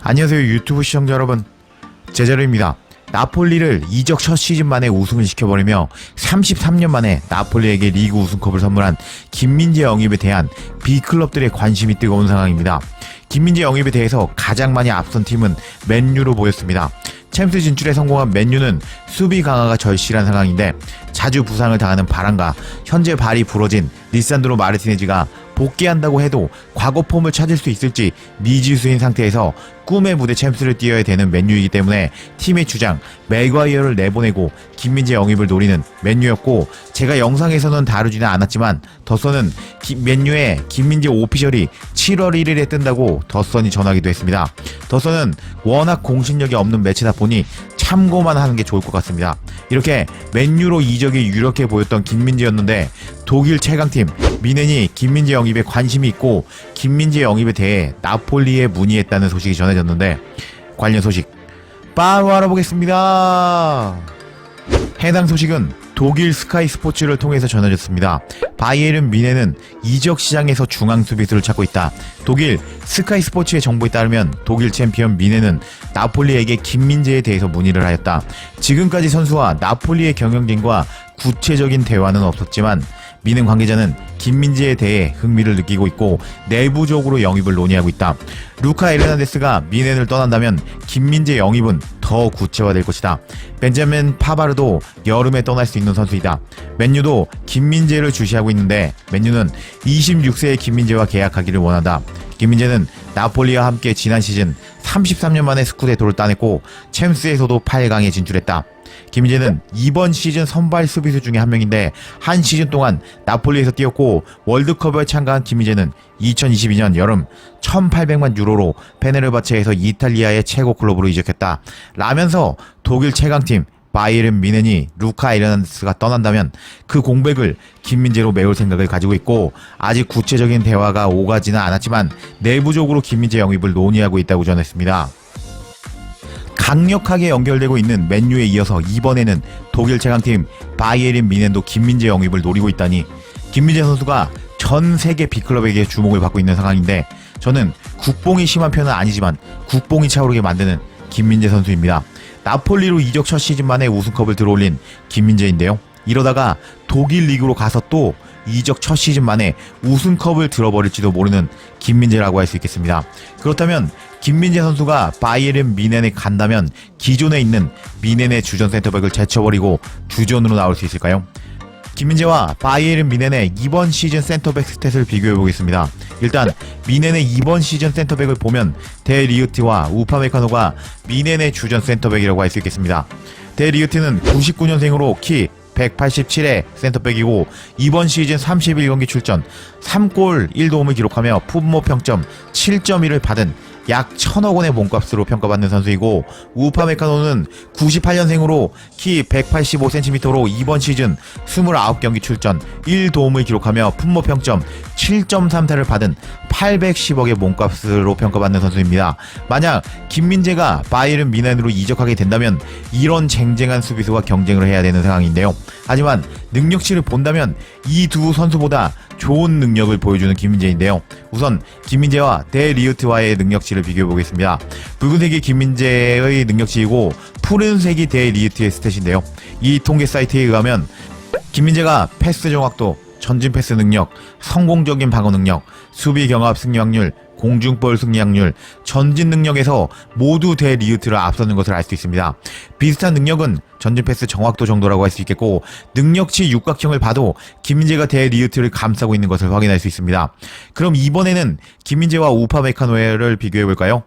안녕하세요 유튜브 시청자 여러분, 제자로입니다. 나폴리를 이적 첫 시즌 만에 우승을 시켜버리며 33년 만에 나폴리에게 리그 우승컵을 선물한 김민재 영입에 대한 B클럽들의 관심이 뜨거운 상황입니다. 김민재 영입에 대해서 가장 많이 앞선 팀은 맨유로 보였습니다. 챔스 진출에 성공한 맨유는 수비 강화가 절실한 상황인데 자주 부상을 당하는 바람과 현재 발이 부러진 리산드로 마르티네즈가 복귀한다고 해도 과거 폼을 찾을 수 있을지 미지수인 상태에서 꿈의 무대 챔스를 뛰어야 되는 맨유이기 때문에 팀의 주장 맥과이어를 내보내고 김민재 영입을 노리는 맨유였고, 제가 영상에서는 다루지는 않았지만 더선은 맨유의 김민재 오피셜이 7월 1일에 뜬다고 더선이 전하기도 했습니다. 더선은 워낙 공신력이 없는 매체다 보니 참고만 하는 게 좋을 것 같습니다. 이렇게 맨유로 이적이 유력해 보였던 김민재였는데 독일 최강팀 미넨이 김민재 영입에 관심이 있고 김민재 영입에 대해 나폴리에 문의했다는 소식이 전해졌는데, 관련 소식 바로 알아보겠습니다. 해당 소식은 독일 스카이 스포츠를 통해서 전해졌습니다. 바이에른 미넨은 이적 시장에서 중앙 수비수를 찾고 있다. 독일 스카이 스포츠의 정보에 따르면 독일 챔피언 미넨은 나폴리에게 김민재에 대해서 문의를 하였다. 지금까지 선수와 나폴리의 경영진과 구체적인 대화는 없었지만 미넨 관계자는 김민재에 대해 흥미를 느끼고 있고 내부적으로 영입을 논의하고 있다. 루카 에르난데스가 미넨을 떠난다면 김민재 영입은 더 구체화될 것이다. 벤자민 파바르도 여름에 떠날 수 있는 선수이다. 맨유도 김민재를 주시하고 있는데 맨유는 26세의 김민재와 계약하기를 원한다. 김민재는 나폴리와 함께 지난 시즌 33년 만에 스쿠데토를 따냈고 챔스에서도 8강에 진출했다. 김민재는 이번 시즌 선발 수비수 중에 한 명인데 한 시즌 동안 나폴리에서 뛰었고 월드컵에 참가한 김민재는 2022년 여름 1,800만 유로로 페네르바체에서 이탈리아의 최고 클럽으로 이적했다. 라면서 독일 최강팀 바이에른 미넨이 루카 에르난데스가 떠난다면 그 공백을 김민재로 메울 생각을 가지고 있고, 아직 구체적인 대화가 오가지는 않았지만 내부적으로 김민재 영입을 논의하고 있다고 전했습니다. 강력하게 연결되고 있는 맨유에 이어서 이번에는 독일 최강팀 바이에른 미넨도 김민재 영입을 노리고 있다니, 김민재 선수가 전 세계 B클럽에게 주목을 받고 있는 상황인데 저는 국뽕이 심한 편은 아니지만 국뽕이 차오르게 만드는 김민재 선수입니다. 나폴리로 이적 첫 시즌 만에 우승컵을 들어올린 김민재인데요. 이러다가 독일 리그로 가서 또 이적 첫 시즌 만에 우승컵을 들어버릴지도 모르는 김민재라고 할 수 있겠습니다. 그렇다면 김민재 선수가 바이에른 미넨에 간다면 기존에 있는 미넨의 주전 센터백을 제쳐버리고 주전으로 나올 수 있을까요? 김민재와 바이에른 미넨의 이번 시즌 센터백 스탯을 비교해보겠습니다. 일단 미넨의 이번 시즌 센터백을 보면 데 리흐트와 우파메카노가 미넨의 주전 센터백이라고 할 수 있겠습니다. 데 리흐트는 99년생으로 키 187의 센터백이고 이번 시즌 31경기 출전 3골 1도움을 기록하며 풋모 평점 7.1을 받은 약 1,000억 원의 몸값으로 평가받는 선수이고, 우파메카노는 98년생으로 키 185cm로 이번 시즌 29경기 출전 1도움을 기록하며 풋모 평점 7.3타를 받은 810억의 몸값으로 평가받는 선수입니다. 만약 김민재가 바이에른 미넨으로 이적하게 된다면 이런 쟁쟁한 수비수와 경쟁을 해야 되는 상황인데요. 하지만 능력치를 본다면 이 두 선수보다 좋은 능력을 보여주는 김민재인데요. 우선 김민재와 데 리흐트와의 능력치를 비교해보겠습니다. 붉은색이 김민재의 능력치이고 푸른색이 데 리흐트의 스탯인데요. 이 통계 사이트에 의하면 김민재가 패스 정확도, 전진 패스 능력, 성공적인 방어 능력, 수비 경합 승리 확률, 공중볼 승리 확률, 전진 능력에서 모두 데 리흐트를 앞서는 것을 알 수 있습니다. 비슷한 능력은 전진 패스 정확도 정도라고 할 수 있겠고, 능력치 육각형을 봐도 김민재가 데 리흐트를 감싸고 있는 것을 확인할 수 있습니다. 그럼 이번에는 김민재와 우파메카노를 비교해볼까요?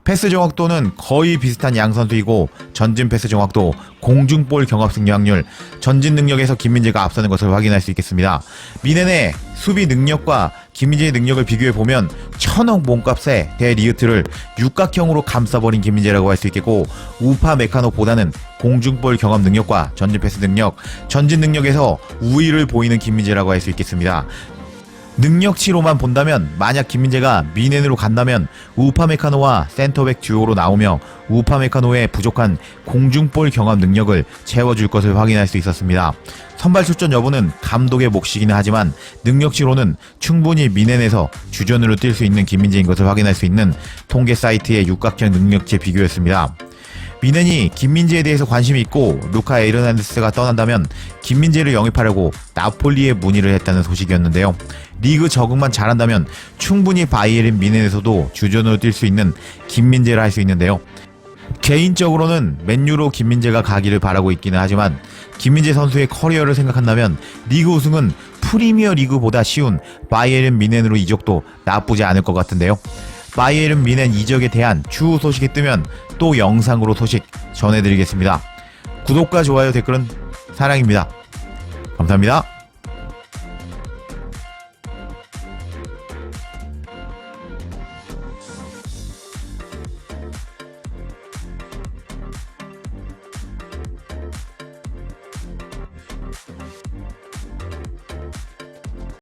패스 정확도는 거의 비슷한 양 선수이고 전진 패스 정확도, 공중볼 경합 승리 확률, 전진 능력에서 김민재가 앞서는 것을 확인할 수 있겠습니다. 미넨의 수비 능력과 김민재의 능력을 비교해보면 1,000억 몸값에 데 리흐트를 육각형으로 감싸버린 김민재라고 할 수 있겠고, 우파 메카노보다는 공중볼 경험 능력과 전진 패스 능력, 전진 능력에서 우위를 보이는 김민재라고 할 수 있겠습니다. 능력치로만 본다면 만약 김민재가 미넨으로 간다면 우파메카노와 센터백 듀오로 나오며 우파메카노의 부족한 공중볼 경험 능력을 채워줄 것을 확인할 수 있었습니다. 선발 출전 여부는 감독의 몫이기는 하지만 능력치로는 충분히 미넨에서 주전으로 뛸 수 있는 김민재인 것을 확인할 수 있는 통계 사이트의 육각형 능력치 비교였습니다. 미넨이 김민재에 대해서 관심이 있고 루카 에르난데스가 떠난다면 김민재를 영입하려고 나폴리에 문의를 했다는 소식이었는데요. 리그 적응만 잘한다면 충분히 바이에른 미넨에서도 주전으로 뛸 수 있는 김민재를 할 수 있는데요. 개인적으로는 맨유로 김민재가 가기를 바라고 있기는 하지만 김민재 선수의 커리어를 생각한다면 리그 우승은 프리미어 리그보다 쉬운 바이에른 미넨으로 이적도 나쁘지 않을 것 같은데요. 바이에른 미넨 이적에 대한 추후 소식이 뜨면 또 영상으로 소식 전해드리겠습니다. 구독과 좋아요, 댓글은 사랑입니다. 감사합니다.